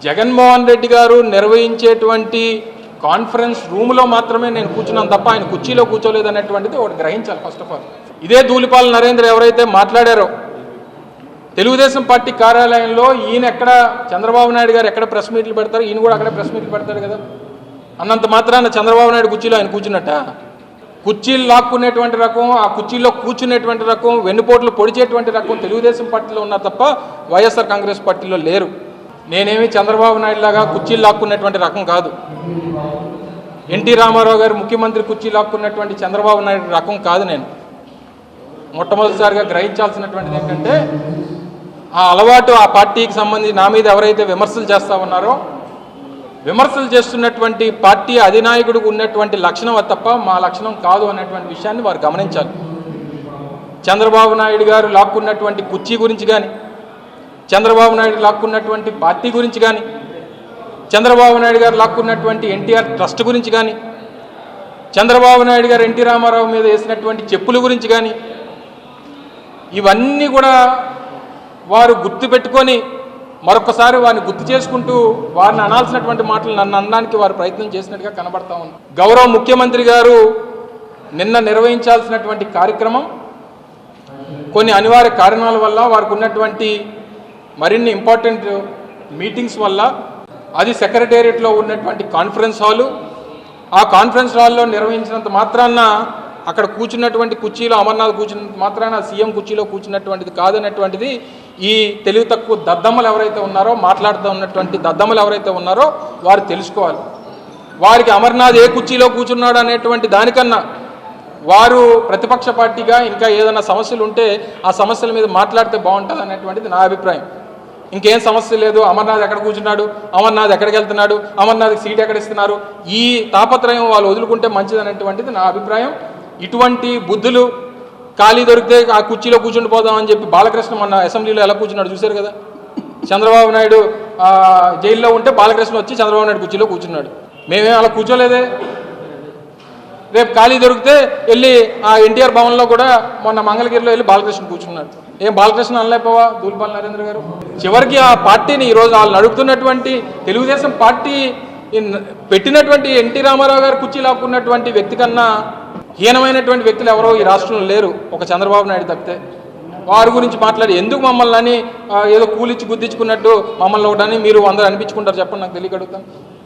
జగన్మోహన్ రెడ్డి గారు నిర్వహించేటువంటి కాన్ఫరెన్స్ రూమ్లో మాత్రమే నేను కూర్చున్నాను తప్ప ఆయన కుర్చీలో కూర్చోలేదు అనేటువంటిది ఒకటి గ్రహించాలి. ఫస్ట్ ఆఫ్ ఆల్ ఇదే ధూళిపాల నరేంద్ర ఎవరైతే మాట్లాడారో తెలుగుదేశం పార్టీ కార్యాలయంలో ఈయన ఎక్కడ చంద్రబాబు నాయుడు గారు ఎక్కడ ప్రెస్ మీట్లు పెడతారు, ఈయన కూడా అక్కడే ప్రెస్ మీట్లు పెడతాడు కదా. అన్నంత మాత్రాన చంద్రబాబు నాయుడు కుర్చీలో ఆయన కూర్చున్నట్ట. కుర్చీలు లాక్కునేటువంటి రకం, ఆ కుర్చీలో కూర్చునేటువంటి రకం, వెన్నుపోట్లు పొడిచేటువంటి రకం తెలుగుదేశం పార్టీలో ఉన్నారు తప్ప వైఎస్ఆర్ కాంగ్రెస్ పార్టీలో లేరు. నేనేమి చంద్రబాబు నాయుడు లాగా కుర్చీలు లాక్కునేటువంటి రకం కాదు. ఎన్టీ రామారావు గారు ముఖ్యమంత్రి కుర్చీ లాక్కున్నటువంటి చంద్రబాబు నాయుడు రకం కాదు. నేను మొట్టమొదటిసారిగా గ్రహించాల్సినటువంటిది ఏంటంటే ఆ అలవాటు ఆ పార్టీకి సంబంధించి నా మీద ఎవరైతే విమర్శలు చేస్తూ ఉన్నారో విమర్శలు చేస్తున్నటువంటి పార్టీ అధినాయకుడికి ఉన్నటువంటి లక్షణం అది తప్ప మా లక్షణం కాదు అనేటువంటి విషయాన్ని వారు గమనించాలి. చంద్రబాబు నాయుడు గారు లాక్కున్నటువంటి కుర్చీ గురించి కానీ, చంద్రబాబు నాయుడు లాక్కున్నటువంటి పార్టీ గురించి కానీ, చంద్రబాబు నాయుడు గారు లాక్కున్నటువంటి ఎన్టీఆర్ ట్రస్ట్ గురించి కానీ, చంద్రబాబు నాయుడు గారు ఎన్టీ రామారావు మీద వేసినటువంటి చెప్పుల గురించి కానీ, ఇవన్నీ కూడా వారు గుర్తుపెట్టుకొని మరొకసారి వారిని గుర్తు చేసుకుంటూ వారిని అనాల్సినటువంటి మాటలు నన్ను అనడానికి వారు ప్రయత్నం చేసినట్టుగా కనబడతా ఉంది. గౌరవ ముఖ్యమంత్రి గారు నిన్న నిర్వహించాల్సినటువంటి కార్యక్రమం కొన్ని అనివార్య కారణాల వల్ల వారికి ఉన్నటువంటి మరిన్ని ఇంపార్టెంట్ మీటింగ్స్ వల్ల అది సెక్రటేరియట్లో ఉన్నటువంటి కాన్ఫరెన్స్ హాలు, ఆ కాన్ఫరెన్స్ హాల్లో నిర్వహించినంత మాత్రాన అక్కడ కూర్చున్నటువంటి కుర్చీలో అమర్నాథ్ కూర్చున్నంత మాత్రాన సీఎం కుర్చీలో కూర్చున్నటువంటిది కాదనేటువంటిది ఈ తెలివి తక్కువ దద్దమ్మలు ఎవరైతే ఉన్నారో, మాట్లాడుతూ ఉన్నటువంటి దద్దమ్మలు ఎవరైతే ఉన్నారో వారు తెలుసుకోవాలి. వారికి అమర్నాథ్ ఏ కుర్చీలో కూర్చున్నాడు అనేటువంటి దానికన్నా వారు ప్రతిపక్ష పార్టీగా ఇంకా ఏదైనా సమస్యలు ఉంటే ఆ సమస్యల మీద మాట్లాడితే బాగుంటుంది అనేటువంటిది నా అభిప్రాయం. ఇంకేం సమస్య లేదు, అమర్నాథ్ ఎక్కడ కూర్చున్నాడు, అమర్నాథ్ ఎక్కడికి వెళ్తున్నాడు, అమర్నాథ్కి సీట్ ఎక్కడ ఇస్తున్నారు, ఈ తాపత్రయం వాళ్ళు వదులుకుంటే మంచిది అనేటువంటిది నా అభిప్రాయం. ఇటువంటి బుద్ధులు ఖాళీ దొరికితే ఆ కుర్చీలో కూర్చుని పోదామని చెప్పి బాలకృష్ణ మొన్న అసెంబ్లీలో ఎలా కూర్చున్నాడు చూశారు కదా. చంద్రబాబు నాయుడు జైల్లో ఉంటే బాలకృష్ణ వచ్చి చంద్రబాబు నాయుడు కుర్చీలో కూర్చున్నాడు. మేమేం అలా కూర్చోలేదే. రేపు ఖాళీ దొరికితే వెళ్ళి ఆ ఎన్టీఆర్ భవన్లో కూడా మొన్న మంగళగిరిలో వెళ్ళి బాలకృష్ణ కూర్చున్నాడు. ఏం బాలకృష్ణ అనలేకపోవా ధూళిపాల నరేంద్ర గారు? చివరికి ఆ పార్టీని ఈరోజు వాళ్ళు నడుపుతున్నటువంటి తెలుగుదేశం పార్టీ పెట్టినటువంటి ఎన్టీ రామారావు గారు కుర్చీ లాక్కున్నటువంటి వ్యక్తి కన్నా హీనమైనటువంటి వ్యక్తులు ఎవరో ఈ రాష్ట్రంలో లేరు, ఒక చంద్రబాబు నాయుడు తప్పితే. వారి గురించి మాట్లాడి ఎందుకు మమ్మల్ని అని ఏదో కూలిచ్చి గుద్దించుకున్నట్టు మమ్మల్ని ఒకటని మీరు అందరూ అనిపించుకుంటారు చెప్పండి, నాకు తెలియగలుగుతాను.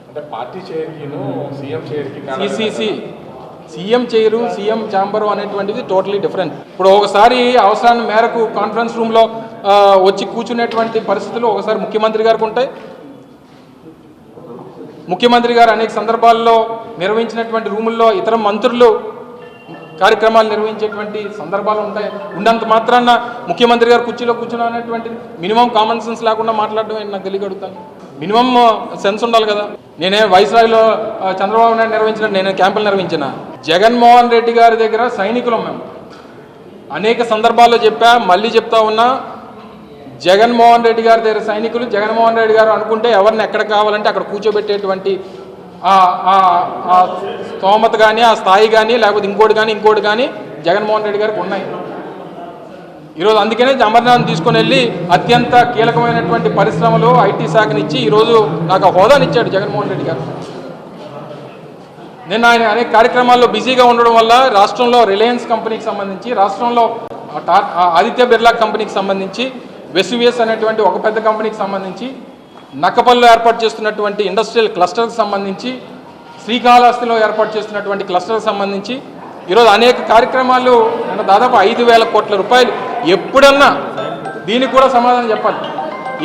అంటే పార్టీ చైర్కిను సీఎం చైర్కి CCC CM chair CM chamber అనేటువంటిది టోటలీ డిఫరెంట్. ఇప్పుడు ఒకసారి అవసరాన్ని మేరకు కాన్ఫరెన్స్ రూమ్లో వచ్చి కూర్చునేటువంటి పరిస్థితులు ఒకసారి ముఖ్యమంత్రి గారికి ఉంటాయి. ముఖ్యమంత్రి గారు అనేక సందర్భాల్లో నిర్వహించినటువంటి రూముల్లో ఇతర మంత్రులు కార్యక్రమాలు నిర్వహించేటువంటి సందర్భాలు ఉంటాయి. ఉన్నంత మాత్రాన ముఖ్యమంత్రి గారు కుర్చీలో కూర్చున్నాం అనేటువంటి మినిమం కామన్ సెన్స్ లేకుండా మాట్లాడడం నాకు తెలియగలుగుతాను. మినిమం సెన్స్ ఉండాలి కదా. నేనే వైస్రాయ్లో చంద్రబాబు నాయుడు నిర్వహించిన నేను క్యాంపులు నిర్వహించిన. జగన్మోహన్ రెడ్డి గారి దగ్గర సైనికులం మేము. అనేక సందర్భాల్లో చెప్పా, మళ్ళీ చెప్తా ఉన్నా, జగన్మోహన్ రెడ్డి గారి దగ్గర సైనికులు. జగన్మోహన్ రెడ్డి గారు అనుకుంటే ఎవరిని ఎక్కడ కావాలంటే అక్కడ కూర్చోబెట్టేటువంటి ఆ స్తోమత కానీ, ఆ స్థాయి కానీ, లేకపోతే ఇంకోటి కానీ జగన్మోహన్ రెడ్డి గారికి ఉన్నాయి. ఈరోజు అందుకనే అమర్నాథ్ తీసుకొని వెళ్ళి అత్యంత కీలకమైనటువంటి పరిశ్రమలు ఐటీ శాఖనిచ్చి ఈరోజు నాకు ఆ హోదానిచ్చాడు జగన్మోహన్ రెడ్డి గారు. నేను ఆయన అనేక కార్యక్రమాల్లో బిజీగా ఉండడం వల్ల రాష్ట్రంలో రిలయన్స్ కంపెనీకి సంబంధించి, రాష్ట్రంలో ఆదిత్య బిర్లా కంపెనీకి సంబంధించి, వెసువియస్ అనేటువంటి ఒక పెద్ద కంపెనీకి సంబంధించి, నక్కపల్లిలో ఏర్పాటు చేస్తున్నటువంటి ఇండస్ట్రియల్ క్లస్టర్కి సంబంధించి, శ్రీకాళహస్తిలో ఏర్పాటు చేస్తున్నటువంటి క్లస్టర్కి సంబంధించి ఈరోజు అనేక కార్యక్రమాలు నేను దాదాపు 5,000 కోట్ల రూపాయలు. ఎప్పుడన్నా దీనికి కూడా సమాధానం చెప్పాలి.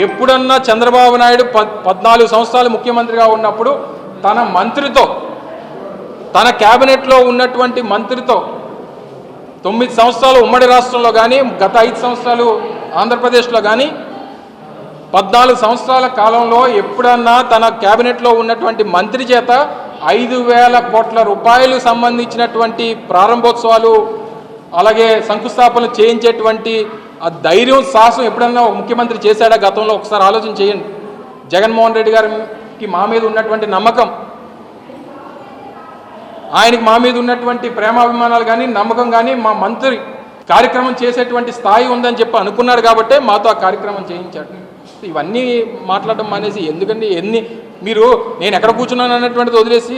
ఎప్పుడన్నా చంద్రబాబు నాయుడు 14 సంవత్సరాలు ముఖ్యమంత్రిగా ఉన్నప్పుడు తన మంత్రితో, తన క్యాబినెట్లో ఉన్నటువంటి మంత్రితో 9 సంవత్సరాలు ఉమ్మడి రాష్ట్రంలో కానీ, గత 5 సంవత్సరాలు ఆంధ్రప్రదేశ్లో కానీ, 14 సంవత్సరాల కాలంలో ఎప్పుడన్నా తన క్యాబినెట్లో ఉన్నటువంటి మంత్రి చేత 5,000 కోట్ల రూపాయలు సంబంధించినటువంటి ప్రారంభోత్సవాలు అలాగే శంకుస్థాపనలు చేయించేటువంటి ఆ ధైర్యం, సాహసం ఎప్పుడన్నా ఒక ముఖ్యమంత్రి చేశాడా గతంలో? ఒకసారి ఆలోచన చేయండి. జగన్మోహన్ రెడ్డి గారికి మా మీద ఉన్నటువంటి నమ్మకం, ఆయనకి మా మీద ఉన్నటువంటి ప్రేమాభిమానాలు కానీ, నమ్మకం కానీ, మా మంత్రి కార్యక్రమం చేసేటువంటి స్థాయి ఉందని చెప్పి అనుకున్నాడు కాబట్టే మాతో ఆ కార్యక్రమం చేయించాడు. ఇవన్నీ మాట్లాడడం మానేసి ఎందుకండి మీరు నేను ఎక్కడ కూర్చున్నాను అన్నటువంటిది వదిలేసి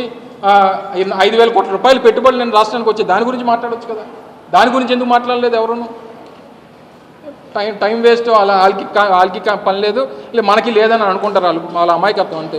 5,000 కోట్ల రూపాయలు పెట్టుబడులు నేను రాష్ట్రానికి వచ్చి దాని గురించి మాట్లాడవచ్చు కదా. దాని గురించి ఎందుకు మాట్లాడలేదు ఎవరును? టైం వేస్ట్, వాళ్ళకి పని లేదు, మనకి లేదని అనుకుంటారు వాళ్ళ అమాయకత్వం అంతే.